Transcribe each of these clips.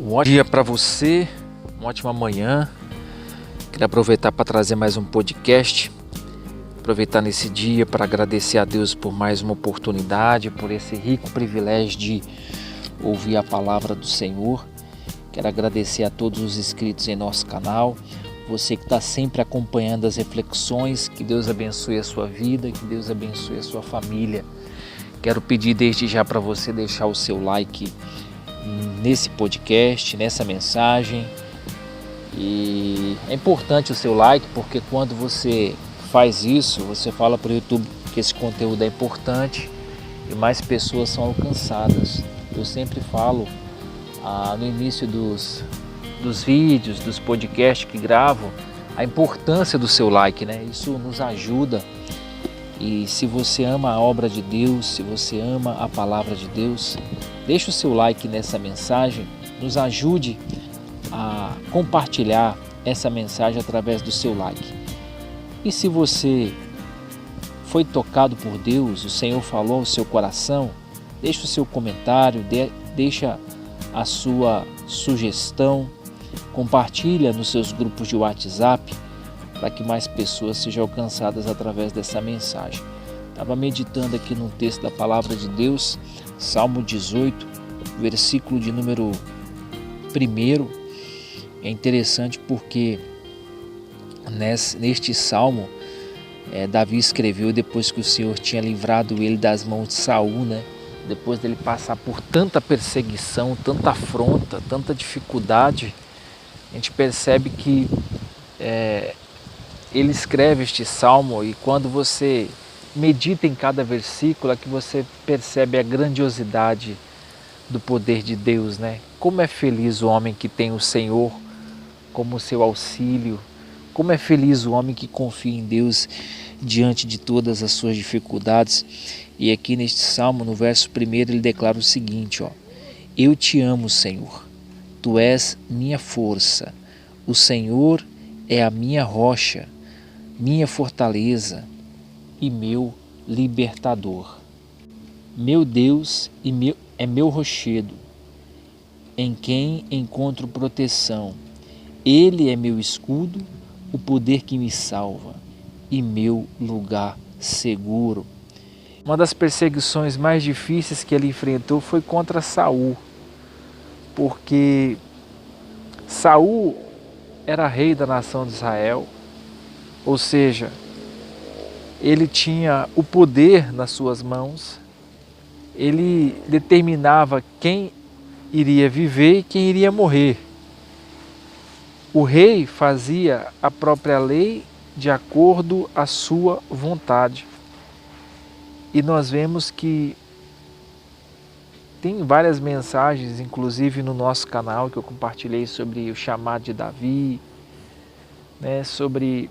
Um ótimo dia para você, uma ótima manhã. Quero aproveitar para trazer mais um podcast. Aproveitar nesse dia para agradecer a Deus por mais uma oportunidade, por esse rico privilégio de ouvir a palavra do Senhor. Quero agradecer a todos os inscritos em nosso canal, você que está sempre acompanhando as reflexões. Que Deus abençoe a sua vida, que Deus abençoe a sua família. Quero pedir desde já para você deixar o seu like nesse podcast, nessa mensagem. E é importante o seu like, porque quando você faz isso, você fala para o YouTube que esse conteúdo é importante e mais pessoas são alcançadas. Eu sempre falo no início dos vídeos, dos podcasts que gravo, a importância do seu like, né? Isso nos ajuda. E se você ama a obra de Deus, se você ama a palavra de Deus, deixe o seu like nessa mensagem, nos ajude a compartilhar essa mensagem através do seu like. E se você foi tocado por Deus, o Senhor falou ao seu coração, deixe o seu comentário, deixa a sua sugestão, compartilha nos seus grupos de WhatsApp, para que mais pessoas sejam alcançadas através dessa mensagem. Estava meditando aqui no texto da palavra de Deus, Salmo 18, versículo de número 1. É interessante porque neste salmo, Davi escreveu depois que o Senhor tinha livrado ele das mãos de Saul, né? Depois dele passar por tanta perseguição, tanta afronta, tanta dificuldade, a gente percebe que ele escreve este salmo, e quando você medita em cada versículo é que você percebe a grandiosidade do poder de Deus, né? Como é feliz o homem que tem o Senhor como seu auxílio, como é feliz o homem que confia em Deus diante de todas as suas dificuldades. E aqui neste salmo, no verso 1, ele declara o seguinte, eu te amo, Senhor, tu és minha força, o Senhor é a minha rocha, minha fortaleza e meu libertador. Meu Deus é meu rochedo, em quem encontro proteção. Ele é meu escudo, o poder que me salva e meu lugar seguro. Uma das perseguições mais difíceis que ele enfrentou foi contra Saul, porque Saul era rei da nação de Israel, ou seja, ele tinha o poder nas suas mãos, ele determinava quem iria viver e quem iria morrer. O rei fazia a própria lei de acordo à sua vontade. E nós vemos que tem várias mensagens, inclusive no nosso canal, que eu compartilhei sobre o chamado de Davi, né, sobre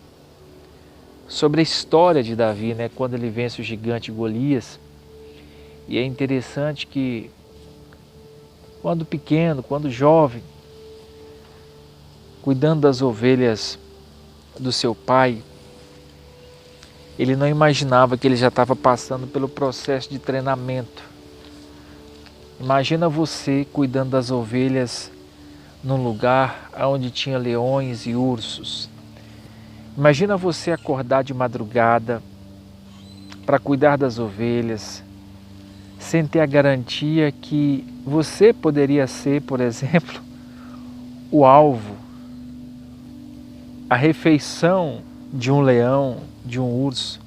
a história de Davi, né, quando ele vence o gigante Golias. E é interessante que quando pequeno, quando jovem, cuidando das ovelhas do seu pai, ele não imaginava que ele já estava passando pelo processo de treinamento. Imagina você cuidando das ovelhas num lugar onde tinha leões e ursos. Imagina você acordar de madrugada para cuidar das ovelhas, sem ter a garantia que você poderia ser, por exemplo, o alvo, a refeição de um leão, de um urso.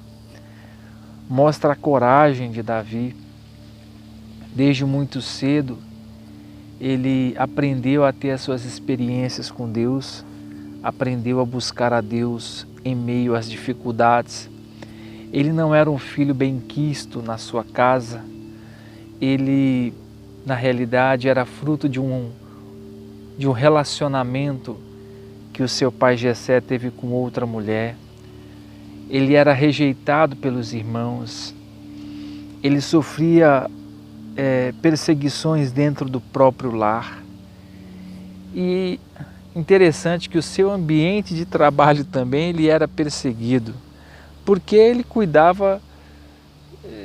Mostra a coragem de Davi. Desde muito cedo, ele aprendeu a ter as suas experiências com Deus, aprendeu a buscar a Deus em meio às dificuldades. Ele não era um filho benquisto na sua casa, ele, na realidade, era fruto de um relacionamento que o seu pai Jessé teve com outra mulher. Ele era rejeitado pelos irmãos, ele sofria perseguições dentro do próprio lar. E interessante que o seu ambiente de trabalho também ele era perseguido, porque ele cuidava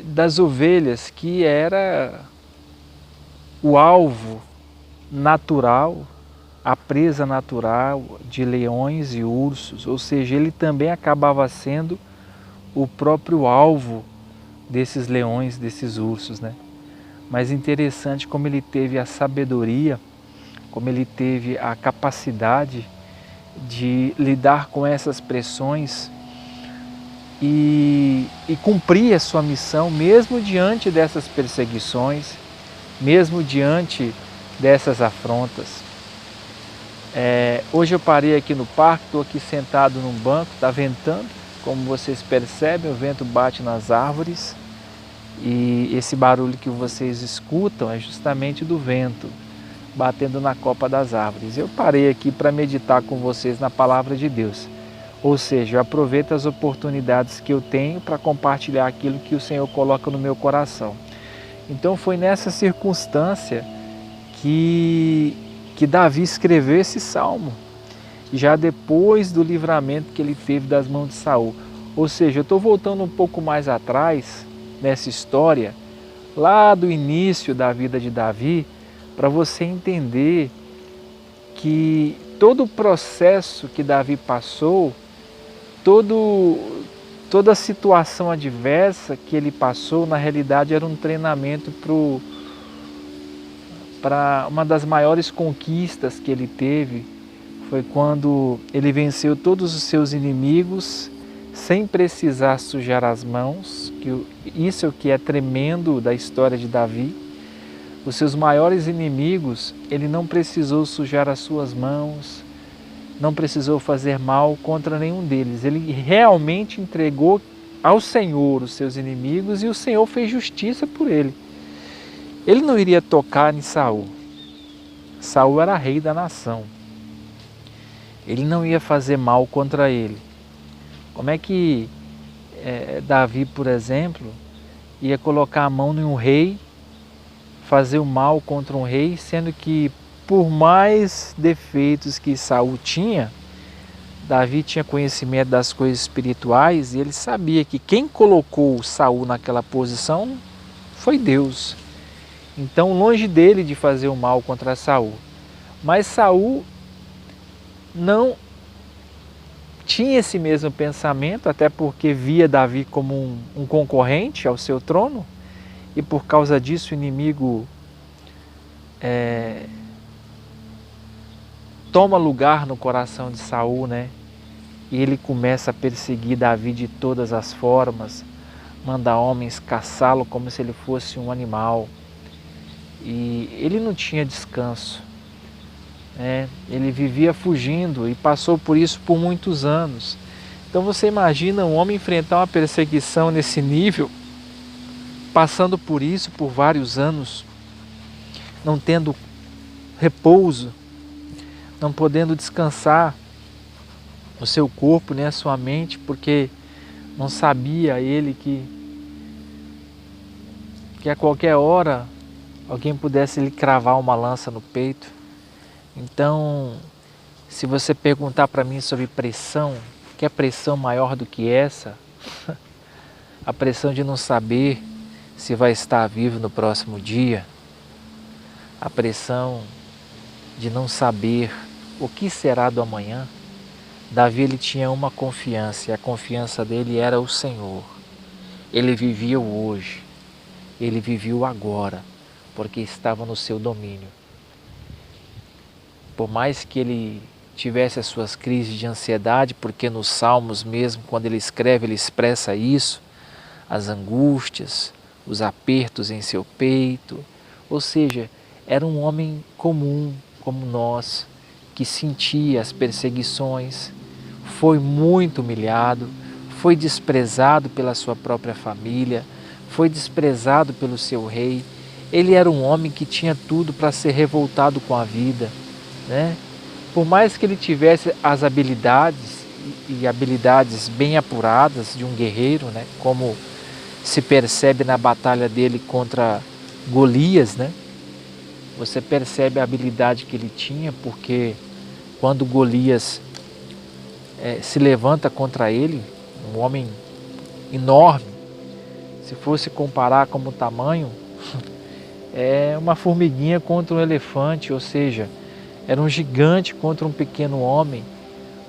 das ovelhas, que era o alvo natural, a presa natural de leões e ursos, ou seja, ele também acabava sendo o próprio alvo desses leões, desses ursos, né? Mas interessante como ele teve a sabedoria, como ele teve a capacidade de lidar com essas pressões e cumprir a sua missão mesmo diante dessas perseguições, mesmo diante dessas afrontas. Hoje eu parei aqui no parque, estou aqui sentado num banco, está ventando, como vocês percebem, o vento bate nas árvores e esse barulho que vocês escutam é justamente do vento batendo na copa das árvores. Eu parei aqui para meditar com vocês na palavra de Deus, ou seja, eu aproveito as oportunidades que eu tenho para compartilhar aquilo que o Senhor coloca no meu coração. Então foi nessa circunstância que Davi escreveu esse salmo, já depois do livramento que ele teve das mãos de Saul. Ou seja, eu estou voltando um pouco mais atrás nessa história, lá do início da vida de Davi, para você entender que todo o processo que Davi passou, toda a situação adversa que ele passou, na realidade era um treinamento para uma das maiores conquistas que ele teve, foi quando ele venceu todos os seus inimigos sem precisar sujar as mãos, isso é o que é tremendo da história de Davi. Os seus maiores inimigos, ele não precisou sujar as suas mãos, não precisou fazer mal contra nenhum deles. Ele realmente entregou ao Senhor os seus inimigos e o Senhor fez justiça por ele. Ele não iria tocar em Saul. Saul era rei da nação. Ele não ia fazer mal contra ele. Como é que Davi, por exemplo, ia colocar a mão em um rei, fazer o mal contra um rei, sendo que por mais defeitos que Saul tinha, Davi tinha conhecimento das coisas espirituais e ele sabia que quem colocou Saul naquela posição foi Deus. Então, longe dele de fazer o mal contra Saul. Mas Saul não tinha esse mesmo pensamento, até porque via Davi como um concorrente ao seu trono, e por causa disso o inimigo toma lugar no coração de Saul, né? E ele começa a perseguir Davi de todas as formas, manda homens caçá-lo como se ele fosse um animal. E ele não tinha descanso, né? Ele vivia fugindo e passou por isso por muitos anos. Então você imagina um homem enfrentar uma perseguição nesse nível, passando por isso por vários anos, não tendo repouso, não podendo descansar o seu corpo, nem a sua mente, porque não sabia ele que a qualquer hora alguém pudesse lhe cravar uma lança no peito. Então, se você perguntar para mim sobre pressão, que é pressão maior do que essa? A pressão de não saber se vai estar vivo no próximo dia, a pressão de não saber o que será do amanhã. Davi, ele tinha uma confiança, e a confiança dele era o Senhor. Ele vivia o hoje, ele vivia o agora, porque estava no seu domínio. Por mais que ele tivesse as suas crises de ansiedade, porque nos Salmos mesmo, quando ele escreve, ele expressa isso, as angústias, os apertos em seu peito, ou seja, era um homem comum, como nós, que sentia as perseguições, foi muito humilhado, foi desprezado pela sua própria família, foi desprezado pelo seu rei. Ele era um homem que tinha tudo para ser revoltado com a vida, né? Por mais que ele tivesse as habilidades, e habilidades bem apuradas de um guerreiro, né? Como se percebe na batalha dele contra Golias, né? Você percebe a habilidade que ele tinha, porque quando Golias se levanta contra ele, um homem enorme, se fosse comparar como tamanho, é uma formiguinha contra um elefante, ou seja, era um gigante contra um pequeno homem.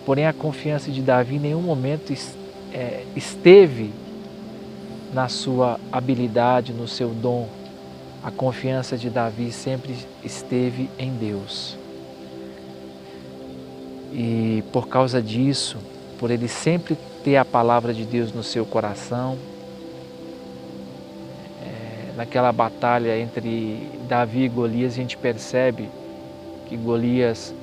Porém, a confiança de Davi em nenhum momento esteve na sua habilidade, no seu dom. A confiança de Davi sempre esteve em Deus. E por causa disso, por ele sempre ter a palavra de Deus no seu coração, naquela batalha entre Davi e Golias, a gente percebe que Golias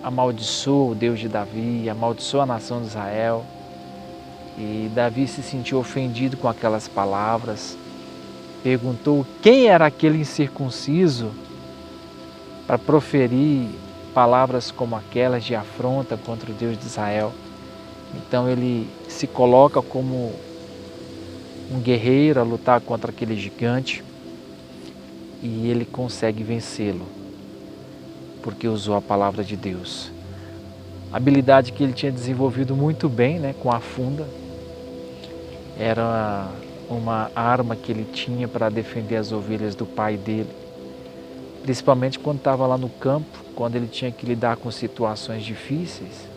amaldiçoou o Deus de Davi, amaldiçoou a nação de Israel. E Davi se sentiu ofendido com aquelas palavras, perguntou quem era aquele incircunciso para proferir palavras como aquelas de afronta contra o Deus de Israel. Então ele se coloca como um guerreiro a lutar contra aquele gigante e ele consegue vencê-lo, porque usou a palavra de Deus. A habilidade que ele tinha desenvolvido muito bem, com a funda, era uma arma que ele tinha para defender as ovelhas do pai dele, principalmente quando estava lá no campo, quando ele tinha que lidar com situações difíceis.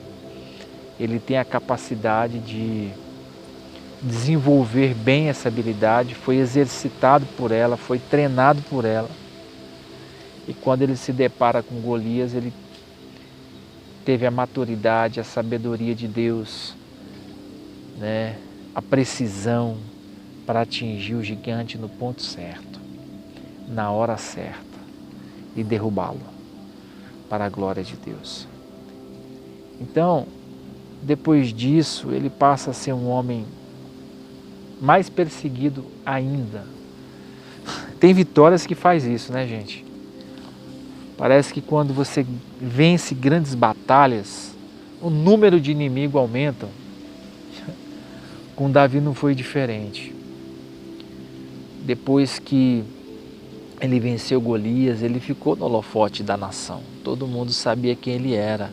Ele tem a capacidade de desenvolver bem essa habilidade, foi exercitado por ela, foi treinado por ela. E quando ele se depara com Golias, ele teve a maturidade, a sabedoria de Deus, a precisão para atingir o gigante no ponto certo, na hora certa e derrubá-lo para a glória de Deus. Então, depois disso, ele passa a ser um homem mais perseguido ainda. Tem vitórias que faz isso, gente? Parece que quando você vence grandes batalhas, o número de inimigos aumenta. Com Davi não foi diferente. Depois que ele venceu Golias, ele ficou no holofote da nação. Todo mundo sabia quem ele era,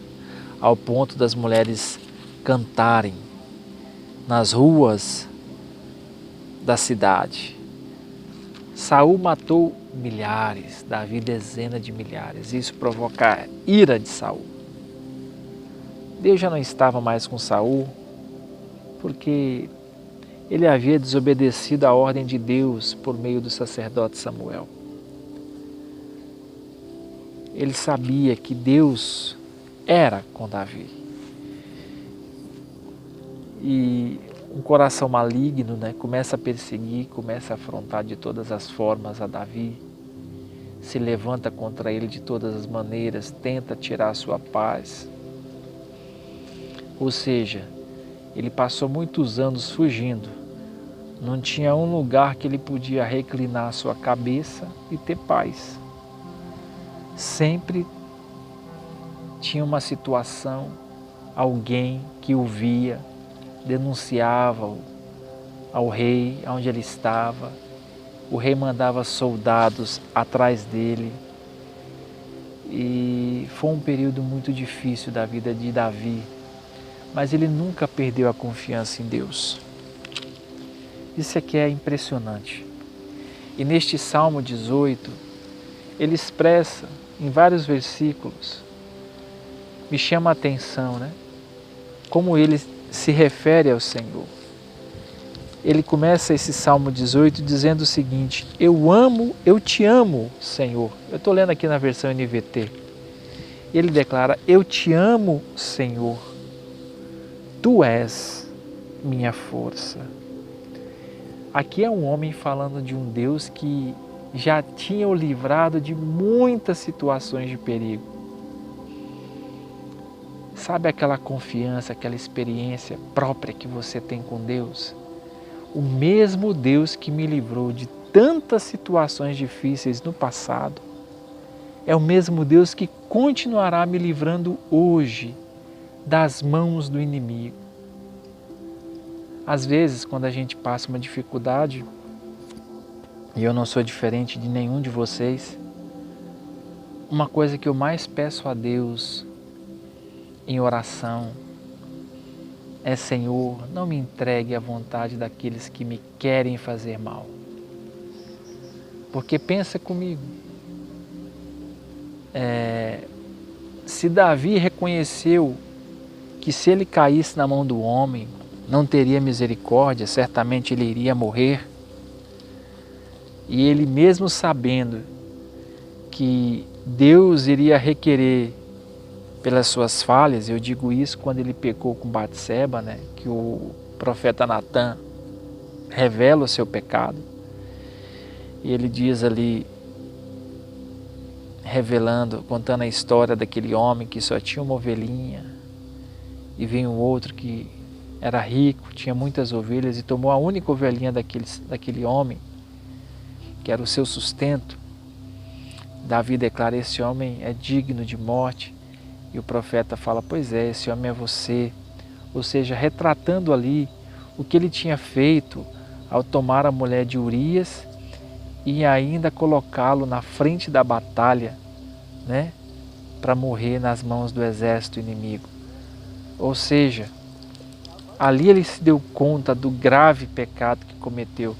ao ponto das mulheres cantarem nas ruas da cidade. Saul matou milhares, Davi dezenas de milhares. Isso provoca a ira de Saul. Deus já não estava mais com Saul, porque ele havia desobedecido a ordem de Deus por meio do sacerdote Samuel. Ele sabia que Deus era com Davi. E um coração maligno, começa a perseguir, começa a afrontar de todas as formas a Davi, se levanta contra ele de todas as maneiras, tenta tirar a sua paz. Ou seja, ele passou muitos anos fugindo, não tinha um lugar que ele podia reclinar a sua cabeça e ter paz. Sempre tinha uma situação, alguém que o via, denunciava ao rei onde ele estava. O rei mandava soldados atrás dele. E foi um período muito difícil da vida de Davi, mas ele nunca perdeu a confiança em Deus. Isso aqui é impressionante. E neste Salmo 18, ele expressa em vários versículos, me chama a atenção, como ele se refere ao Senhor. Ele começa esse Salmo 18 dizendo o seguinte: eu te amo, Senhor. Eu estou lendo aqui na versão NVT. Ele declara: eu te amo, Senhor. Tu és minha força. Aqui é um homem falando de um Deus que já tinha o livrado de muitas situações de perigo. Sabe aquela confiança, aquela experiência própria que você tem com Deus? O mesmo Deus que me livrou de tantas situações difíceis no passado, é o mesmo Deus que continuará me livrando hoje das mãos do inimigo. Às vezes, quando a gente passa uma dificuldade, e eu não sou diferente de nenhum de vocês, uma coisa que eu mais peço a Deus em oração é: Senhor, não me entregue à vontade daqueles que me querem fazer mal. Porque pensa comigo, se Davi reconheceu que se ele caísse na mão do homem, não teria misericórdia, certamente ele iria morrer, e ele mesmo sabendo que Deus iria requerer pelas suas falhas, eu digo isso quando ele pecou com Batseba, né, que o profeta Natan revela o seu pecado, e ele diz ali, revelando, contando a história daquele homem que só tinha uma ovelhinha, e veio um outro que era rico, tinha muitas ovelhas, e tomou a única ovelhinha daquele homem, que era o seu sustento. Davi declara, esse homem é digno de morte, e o profeta fala, pois é, esse homem é você, ou seja, retratando ali o que ele tinha feito ao tomar a mulher de Urias e ainda colocá-lo na frente da batalha, né, para morrer nas mãos do exército inimigo. Ou seja, ali ele se deu conta do grave pecado que cometeu,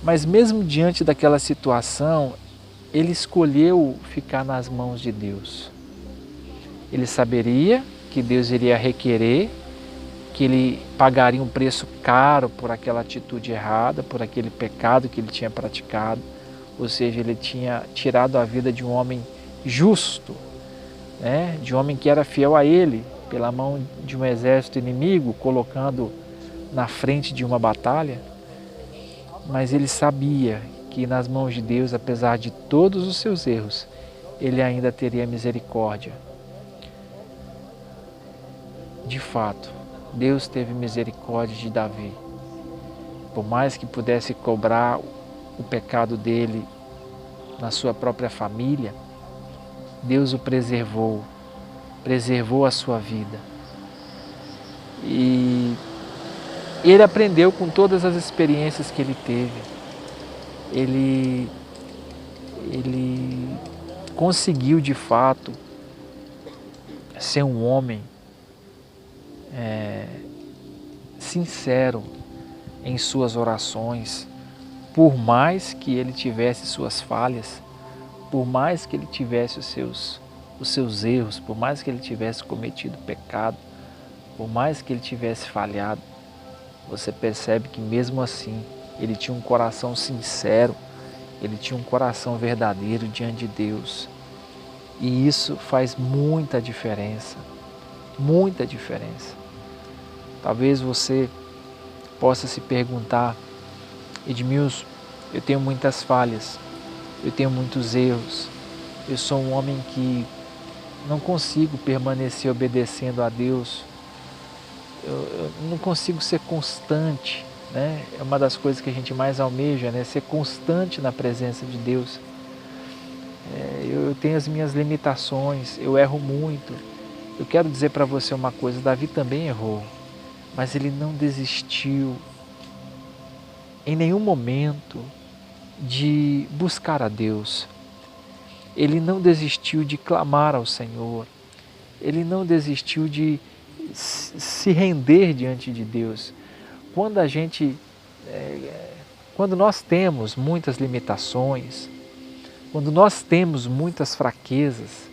mas mesmo diante daquela situação, ele escolheu ficar nas mãos de Deus. Ele saberia que Deus iria requerer, que ele pagaria um preço caro por aquela atitude errada, por aquele pecado que ele tinha praticado. Ou seja, ele tinha tirado a vida de um homem justo, né? De um homem que era fiel a ele, pela mão de um exército inimigo, colocando na frente de uma batalha. Mas ele sabia que nas mãos de Deus, apesar de todos os seus erros, ele ainda teria misericórdia. De fato, Deus teve misericórdia de Davi. Por mais que pudesse cobrar o pecado dele na sua própria família, Deus o preservou, preservou a sua vida. E ele aprendeu com todas as experiências que ele teve. Ele conseguiu de fato ser um homem sincero em suas orações, por mais que ele tivesse suas falhas, por mais que ele tivesse os seus erros, por mais que ele tivesse cometido pecado, por mais que ele tivesse falhado, você percebe que mesmo assim ele tinha um coração sincero, ele tinha um coração verdadeiro diante de Deus. E isso faz muita diferença, muita diferença. Talvez você possa se perguntar, Edmilson, eu tenho muitas falhas, eu tenho muitos erros, eu sou um homem que não consigo permanecer obedecendo a Deus, eu não consigo ser constante, né? É uma das coisas que a gente mais almeja, né? Ser constante na presença de Deus. Eu tenho as minhas limitações, eu erro muito. Eu quero dizer para você uma coisa, Davi também errou, mas ele não desistiu em nenhum momento de buscar a Deus. Ele não desistiu de clamar ao Senhor. Ele não desistiu de se render diante de Deus. Quando nós temos muitas limitações, quando nós temos muitas fraquezas,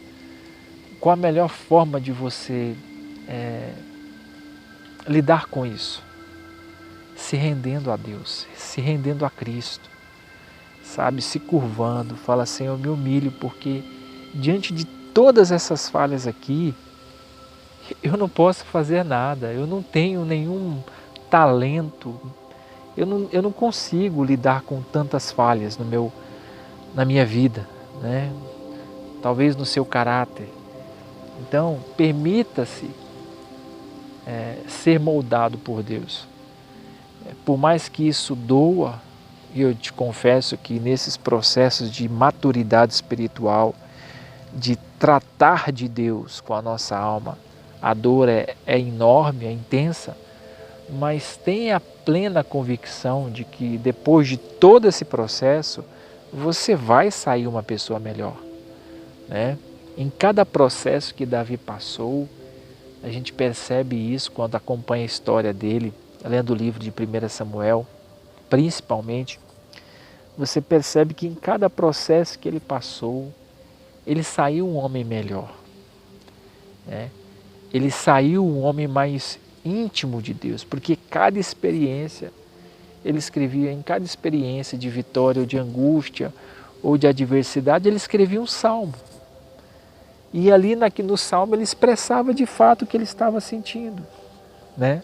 qual a melhor forma de você lidar com isso? Se rendendo a Deus, se rendendo a Cristo, sabe, se curvando, fala, Senhor, eu me humilho, porque diante de todas essas falhas aqui, eu não posso fazer nada, eu não tenho nenhum talento, eu não consigo lidar com tantas falhas na minha vida, né? Talvez no seu caráter. Então, permita-se ser moldado por Deus. Por mais que isso doa, e eu te confesso que nesses processos de maturidade espiritual, de tratar de Deus com a nossa alma, a dor é enorme, é intensa, mas tenha a plena convicção de que depois de todo esse processo, você vai sair uma pessoa melhor, né? Em cada processo que Davi passou, a gente percebe isso quando acompanha a história dele, lendo o livro de 1 Samuel, principalmente, você percebe que em cada processo que ele passou, ele saiu um homem melhor, né? Ele saiu um homem mais íntimo de Deus, porque cada experiência, ele escrevia em cada experiência de vitória ou de angústia ou de adversidade, ele escrevia um salmo. E ali no salmo ele expressava de fato o que ele estava sentindo, né?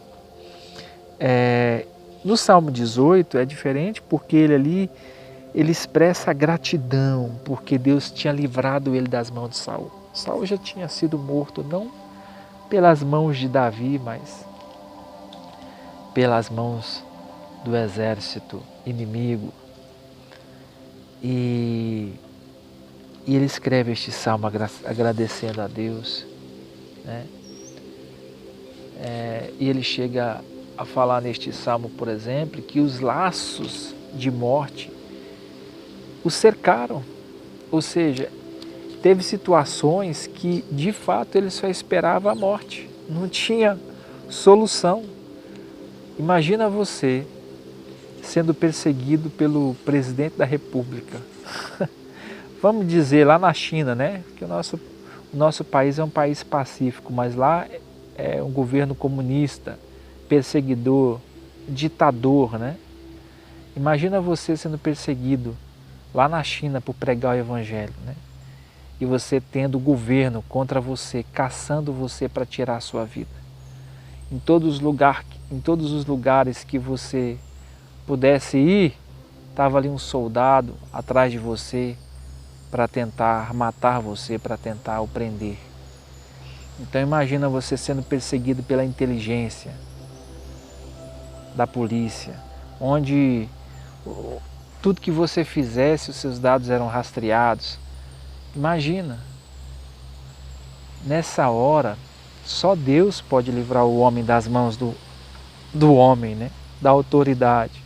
No Salmo 18 é diferente porque ele expressa a gratidão, porque Deus tinha livrado ele das mãos de Saul. Saul já tinha sido morto não pelas mãos de Davi, mas pelas mãos do exército inimigo. E ele escreve este salmo agradecendo a Deus, né? E ele chega a falar neste salmo, por exemplo, que os laços de morte o cercaram. Ou seja, teve situações que de fato ele só esperava a morte, não tinha solução. Imagina você sendo perseguido pelo presidente da República. Vamos dizer lá na China, né? Que o nosso país é um país pacífico, mas lá é um governo comunista, perseguidor, ditador, né? Imagina você sendo perseguido lá na China por pregar o evangelho, né? E você tendo o governo contra você, caçando você para tirar a sua vida. Em todos os lugares que você pudesse ir, estava ali um soldado atrás de você para tentar matar você, para tentar o prender. Então imagina você sendo perseguido pela inteligência da polícia, onde tudo que você fizesse, os seus dados eram rastreados. Imagina, nessa hora, só Deus pode livrar o homem das mãos do homem, né? Da autoridade.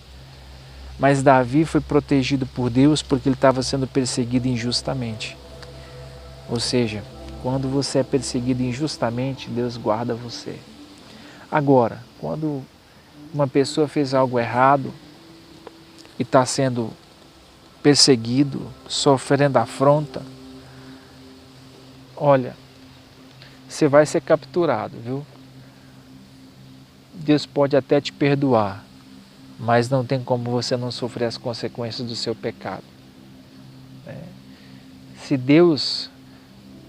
Mas Davi foi protegido por Deus porque ele estava sendo perseguido injustamente. Ou seja, quando você é perseguido injustamente, Deus guarda você. Agora, quando uma pessoa fez algo errado e está sendo perseguido, sofrendo afronta, olha, você vai ser capturado, viu? Deus pode até te perdoar, mas não tem como você não sofrer as consequências do seu pecado. Se Deus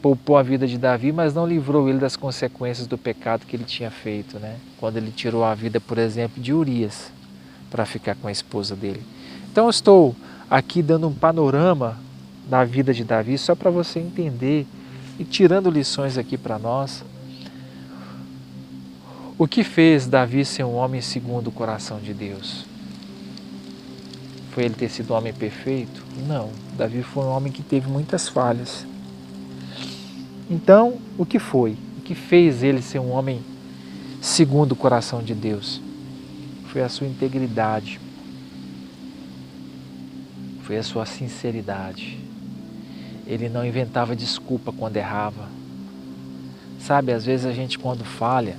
poupou a vida de Davi, mas não livrou ele das consequências do pecado que ele tinha feito, né? Quando ele tirou a vida, por exemplo, de Urias para ficar com a esposa dele. Então eu estou aqui dando um panorama da vida de Davi só para você entender e tirando lições aqui para nós. O que fez Davi ser um homem segundo o coração de Deus? Foi ele ter sido um homem perfeito? Não. Davi foi um homem que teve muitas falhas. Então, o que foi? O que fez ele ser um homem segundo o coração de Deus? Foi a sua integridade. Foi a sua sinceridade. Ele não inventava desculpa quando errava. Sabe, às vezes a gente quando falha,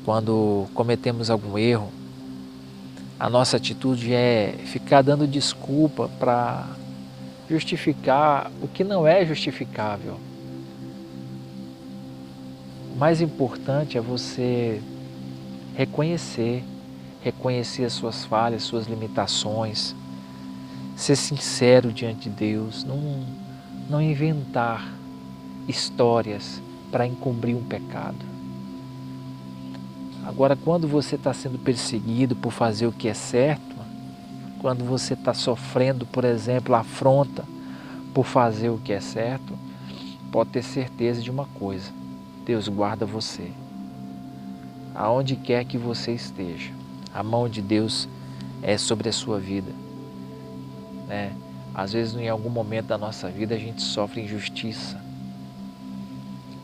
quando cometemos algum erro, a nossa atitude é ficar dando desculpa para justificar o que não é justificável. O mais importante é você reconhecer as suas falhas, suas limitações, ser sincero diante de Deus, não inventar histórias para encobrir um pecado. Agora, quando você está sendo perseguido por fazer o que é certo, quando você está sofrendo, por exemplo, afronta por fazer o que é certo, pode ter certeza de uma coisa: Deus guarda você. Aonde quer que você esteja, a mão de Deus é sobre a sua vida. Às vezes, em algum momento da nossa vida, a gente sofre injustiça,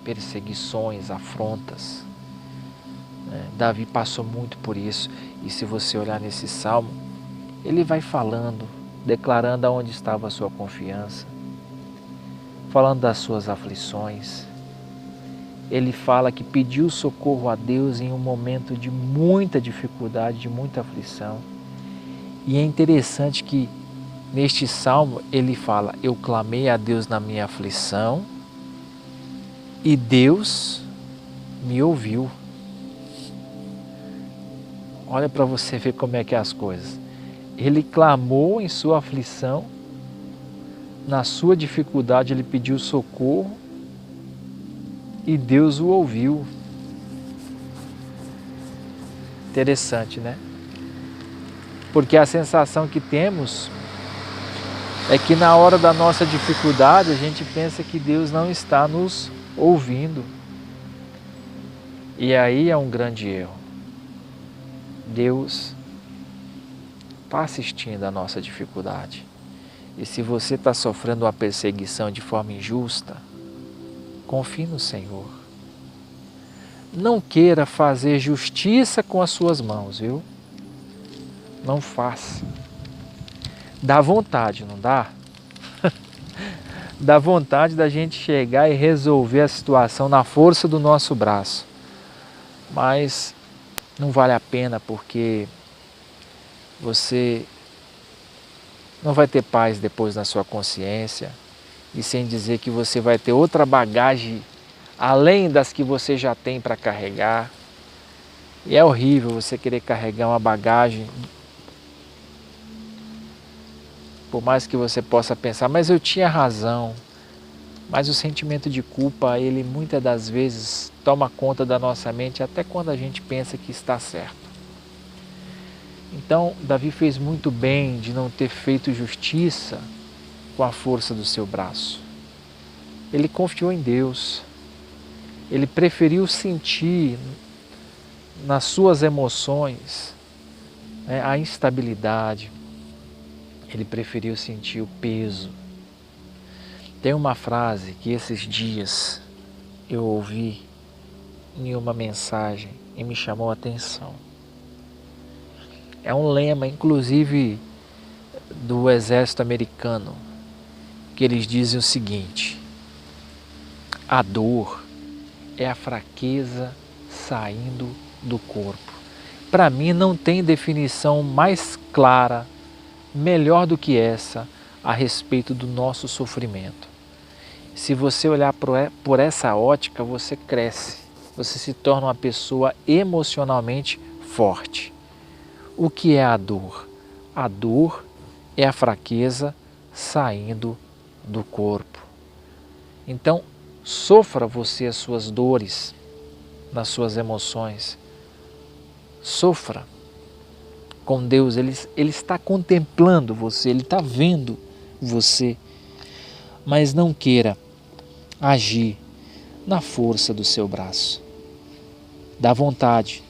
perseguições, afrontas. Davi passou muito por isso, e se você olhar nesse salmo, ele vai falando, declarando aonde estava a sua confiança, falando das suas aflições. Ele fala que pediu socorro a Deus em um momento de muita dificuldade, de muita aflição. E é interessante que Neste salmo ele fala: eu clamei a Deus na minha aflição e Deus me ouviu. Olha para você ver como é que é as coisas. Ele clamou em sua aflição, na sua dificuldade ele pediu socorro e Deus o ouviu. Interessante, né? Porque a sensação que temos é que na hora da nossa dificuldade a gente pensa que Deus não está nos ouvindo. E aí é um grande erro. Deus está assistindo a nossa dificuldade. E se você está sofrendo uma perseguição de forma injusta, confie no Senhor. Não queira fazer justiça com as suas mãos, viu? Não faça. Dá vontade, não dá? Dá vontade da gente chegar e resolver a situação na força do nosso braço. Mas não vale a pena, porque você não vai ter paz depois na sua consciência, e sem dizer que você vai ter outra bagagem além das que você já tem para carregar. E é horrível você querer carregar uma bagagem, por mais que você possa pensar, mas eu tinha razão. Mas o sentimento de culpa, ele muitas das vezes toma conta da nossa mente até quando a gente pensa que está certo. Então, Davi fez muito bem de não ter feito justiça com a força do seu braço. Ele confiou em Deus. Ele preferiu sentir nas suas emoções, a instabilidade. Ele preferiu sentir o peso. Tem uma frase que esses dias eu ouvi em uma mensagem e me chamou a atenção. É um lema, inclusive, do exército americano, que eles dizem o seguinte: a dor é a fraqueza saindo do corpo. Para mim não tem definição mais clara, melhor do que essa, a respeito do nosso sofrimento. Se você olhar por essa ótica, você cresce, você se torna uma pessoa emocionalmente forte. O que é a dor? A dor é a fraqueza saindo do corpo. Então, sofra você as suas dores, nas suas emoções. Sofra com Deus, Ele está contemplando você, Ele está vendo você. Mas não queira agir na força do seu braço. Dá vontade.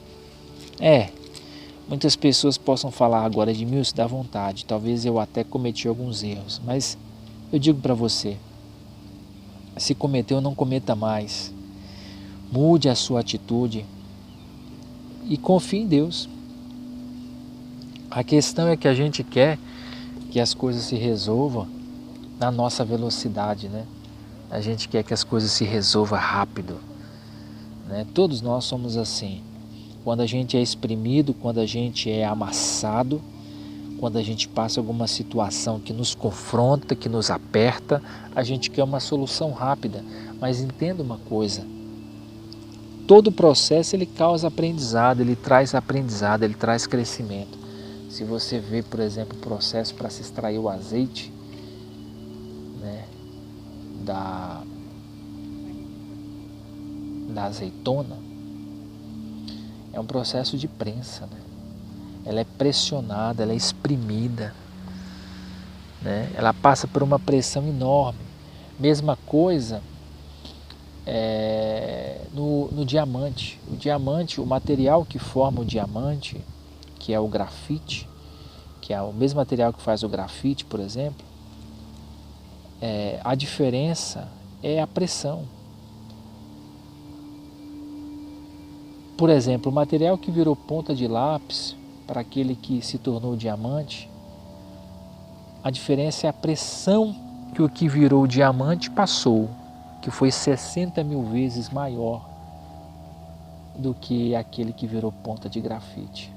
Muitas pessoas possam falar agora de mim, isso dá vontade. Talvez eu até cometi alguns erros, mas eu digo para você, se cometeu, não cometa mais. Mude a sua atitude e confie em Deus. A questão é que a gente quer que as coisas se resolvam na nossa velocidade, né? A gente quer que as coisas se resolvam rápido, né? Todos nós somos assim. Quando a gente é exprimido, quando a gente é amassado, quando a gente passa alguma situação que nos confronta, que nos aperta, a gente quer uma solução rápida. Mas entenda uma coisa, todo processo ele causa aprendizado, ele traz crescimento. Se você vê, por exemplo, o processo para se extrair o azeite, né, da azeitona, é um processo de prensa, né? Ela é pressionada, ela é exprimida, né? Ela passa por uma pressão enorme. Mesma coisa no diamante. O diamante, o material que forma o diamante, que é o grafite, que é o mesmo material que faz o grafite, por exemplo, a diferença é a pressão. Por exemplo, o material que virou ponta de lápis para aquele que se tornou diamante, a diferença é a pressão que o que virou diamante passou, que foi 60.000 vezes maior do que aquele que virou ponta de grafite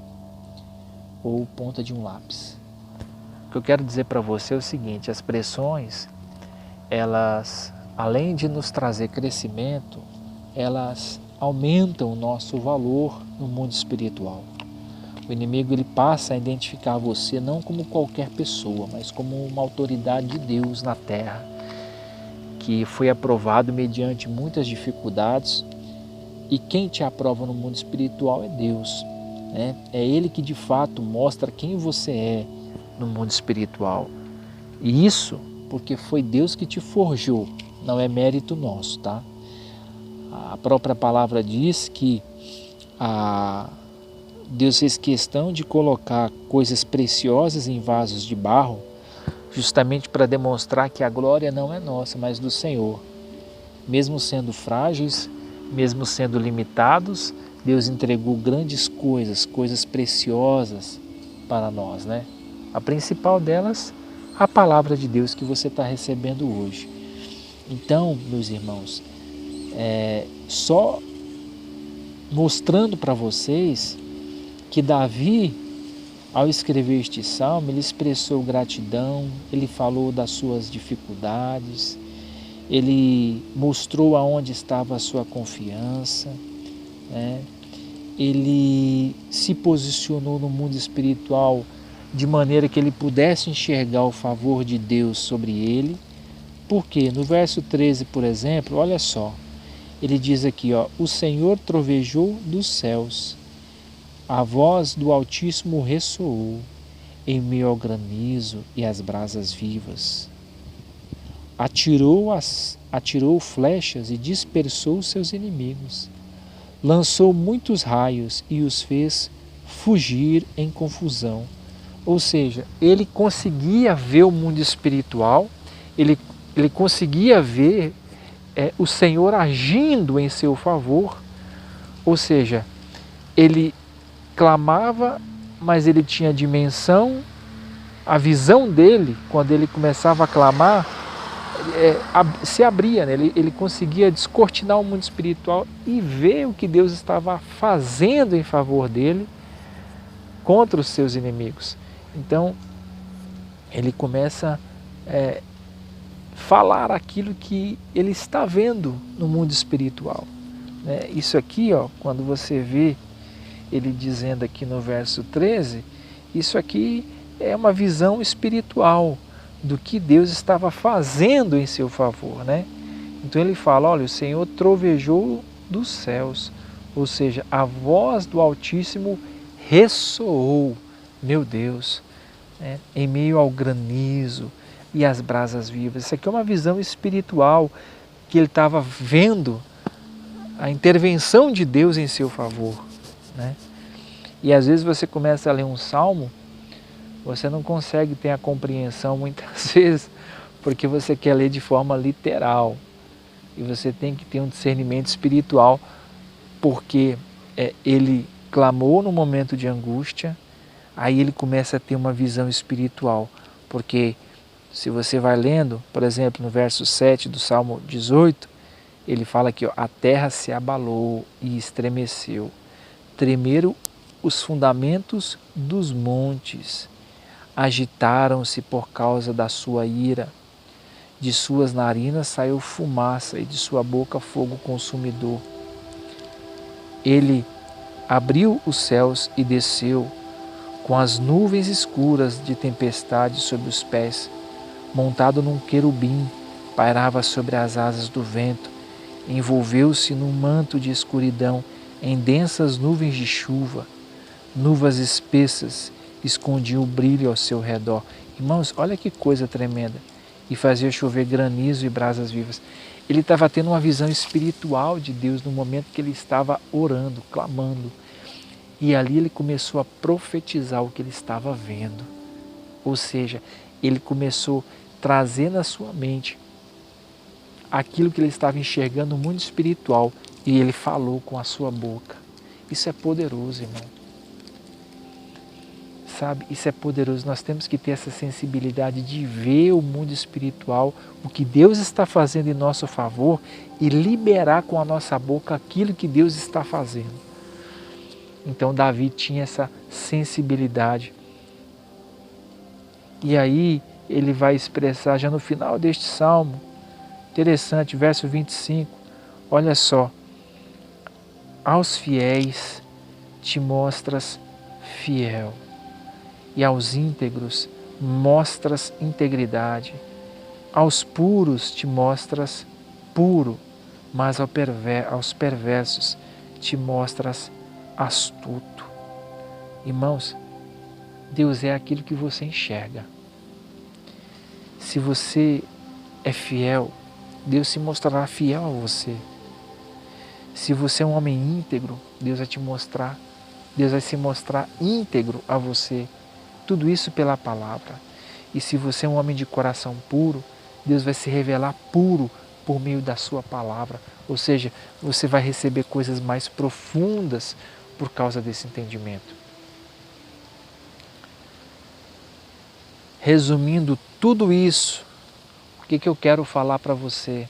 ou ponta de um lápis. O que eu quero dizer para você é o seguinte: as pressões, elas, além de nos trazer crescimento, elas aumentam o nosso valor no mundo espiritual. O inimigo, ele passa a identificar você não como qualquer pessoa, mas como uma autoridade de Deus na terra, que foi aprovado mediante muitas dificuldades. E quem te aprova no mundo espiritual é Deus, né? É Ele que de fato mostra quem você é no mundo espiritual. E isso porque foi Deus que te forjou, não é mérito nosso, tá? A própria palavra diz que Deus fez questão de colocar coisas preciosas em vasos de barro, justamente para demonstrar que a glória não é nossa, mas do Senhor. Mesmo sendo frágeis, mesmo sendo limitados, Deus entregou grandes coisas, coisas preciosas para nós, né? A principal delas, a palavra de Deus que você está recebendo hoje. Então, meus irmãos, só mostrando para vocês que Davi, ao escrever este salmo, ele expressou gratidão, ele falou das suas dificuldades, ele mostrou aonde estava a sua confiança, né? Ele se posicionou no mundo espiritual de maneira que ele pudesse enxergar o favor de Deus sobre ele. Porque no verso 13, por exemplo, olha só, ele diz aqui, ó, o Senhor trovejou dos céus, a voz do Altíssimo ressoou em meio ao granizo e às brasas vivas. Atirou flechas e dispersou seus inimigos. Lançou muitos raios e os fez fugir em confusão. Ou seja, ele conseguia ver o mundo espiritual, ele conseguia ver o Senhor agindo em seu favor. Ou seja, ele clamava, mas ele tinha dimensão, a visão dele, quando ele começava a clamar, se abria, né? Ele conseguia descortinar o mundo espiritual e ver o que Deus estava fazendo em favor dele contra os seus inimigos. Então, ele começa a falar aquilo que ele está vendo no mundo espiritual, né? Isso aqui, ó, quando você vê ele dizendo aqui no verso 13, isso aqui é uma visão espiritual do que Deus estava fazendo em seu favor, né? Então ele fala, olha, o Senhor trovejou dos céus, ou seja, a voz do Altíssimo ressoou, meu Deus, né? Em meio ao granizo e às brasas vivas. Isso aqui é uma visão espiritual que ele estava vendo a intervenção de Deus em seu favor, né? E às vezes você começa a ler um salmo, você não consegue ter a compreensão muitas vezes, porque você quer ler de forma literal. E você tem que ter um discernimento espiritual, porque ele clamou no momento de angústia, aí ele começa a ter uma visão espiritual. Porque se você vai lendo, por exemplo, no verso 7 do Salmo 18, ele fala que a terra se abalou e estremeceu, tremeram os fundamentos dos montes, agitaram-se por causa da sua ira, de suas narinas saiu fumaça e de sua boca fogo consumidor. Ele abriu os céus e desceu, com as nuvens escuras de tempestade sob os pés, montado num querubim, pairava sobre as asas do vento, envolveu-se num manto de escuridão, em densas nuvens de chuva, nuvens espessas escondiam o brilho ao seu redor. Irmãos, olha que coisa tremenda. E fazia chover granizo e brasas vivas. Ele estava tendo uma visão espiritual de Deus no momento que ele estava orando, clamando. E ali ele começou a profetizar o que ele estava vendo. Ou seja, ele começou a trazer na sua mente aquilo que ele estava enxergando no mundo espiritual e ele falou com a sua boca. Isso é poderoso, irmão. Sabe, isso é poderoso. Nós temos que ter essa sensibilidade de ver o mundo espiritual, o que Deus está fazendo em nosso favor e liberar com a nossa boca aquilo que Deus está fazendo. Então Davi tinha essa sensibilidade. E aí ele vai expressar já no final deste salmo, interessante, verso 25, olha só, aos fiéis te mostras fiel, e aos íntegros mostras integridade, aos puros te mostras puro, mas aos perversos te mostras astuto. Irmãos, Deus é aquilo que você enxerga. Se você é fiel, Deus se mostrará fiel a você. Se você é um homem íntegro, Deus vai se mostrar íntegro a você. Tudo isso pela palavra. E se você é um homem de coração puro, Deus vai se revelar puro por meio da sua palavra. Ou seja, você vai receber coisas mais profundas por causa desse entendimento. Resumindo tudo isso, o que eu quero falar para você?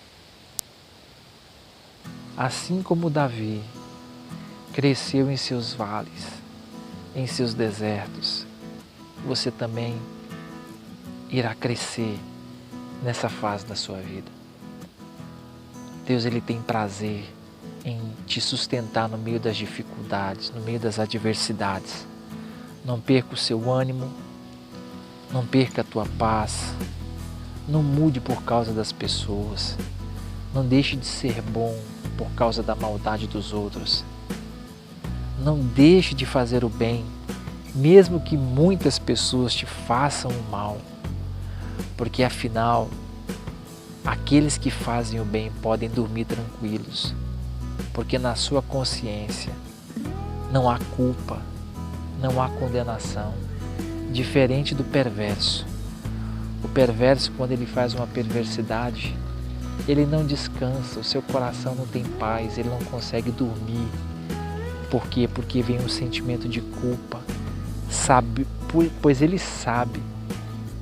Assim como Davi cresceu em seus vales, em seus desertos, você também irá crescer nessa fase da sua vida. Deus, Ele tem prazer em te sustentar no meio das dificuldades, no meio das adversidades. Não perca o seu ânimo, não perca a tua paz, não mude por causa das pessoas, não deixe de ser bom por causa da maldade dos outros. Não deixe de fazer o bem, mesmo que muitas pessoas te façam o mal, porque afinal, aqueles que fazem o bem podem dormir tranquilos, porque na sua consciência não há culpa, não há condenação, diferente do perverso. O perverso, quando ele faz uma perversidade, ele não descansa, o seu coração não tem paz, ele não consegue dormir. Por quê? Porque vem um sentimento de culpa, pois ele sabe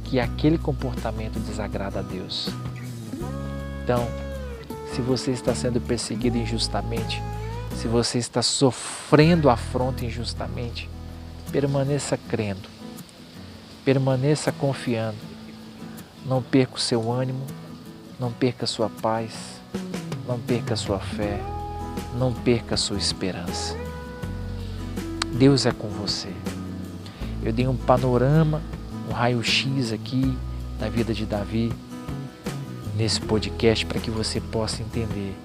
que aquele comportamento desagrada a Deus. Então, se você está sendo perseguido injustamente, se você está sofrendo afronta injustamente, permaneça crendo, permaneça confiando, não perca o seu ânimo, não perca a sua paz, não perca a sua fé, não perca a sua esperança. Deus é com você. Eu dei um panorama, um raio-x aqui da vida de Davi nesse podcast para que você possa entender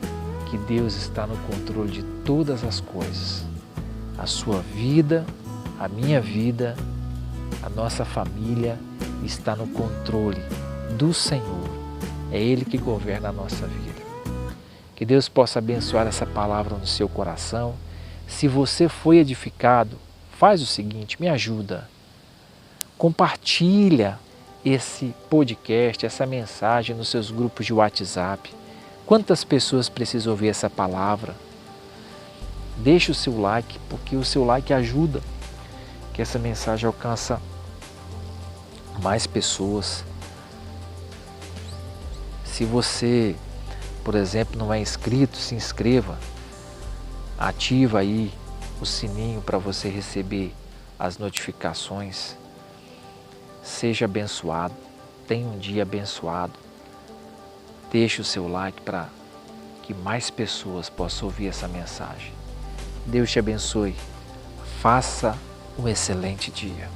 que Deus está no controle de todas as coisas. A sua vida, a minha vida, a nossa família está no controle do Senhor. É Ele que governa a nossa vida. Que Deus possa abençoar essa palavra no seu coração. Se você foi edificado, faz o seguinte, me ajuda. Compartilha esse podcast, essa mensagem nos seus grupos de WhatsApp. Quantas pessoas precisam ouvir essa palavra? Deixe o seu like, porque o seu like ajuda que essa mensagem alcance mais pessoas. Se você, por exemplo, não é inscrito, se inscreva. Ativa aí o sininho para você receber as notificações. Seja abençoado, tenha um dia abençoado. Deixe o seu like para que mais pessoas possam ouvir essa mensagem. Deus te abençoe. Faça um excelente dia.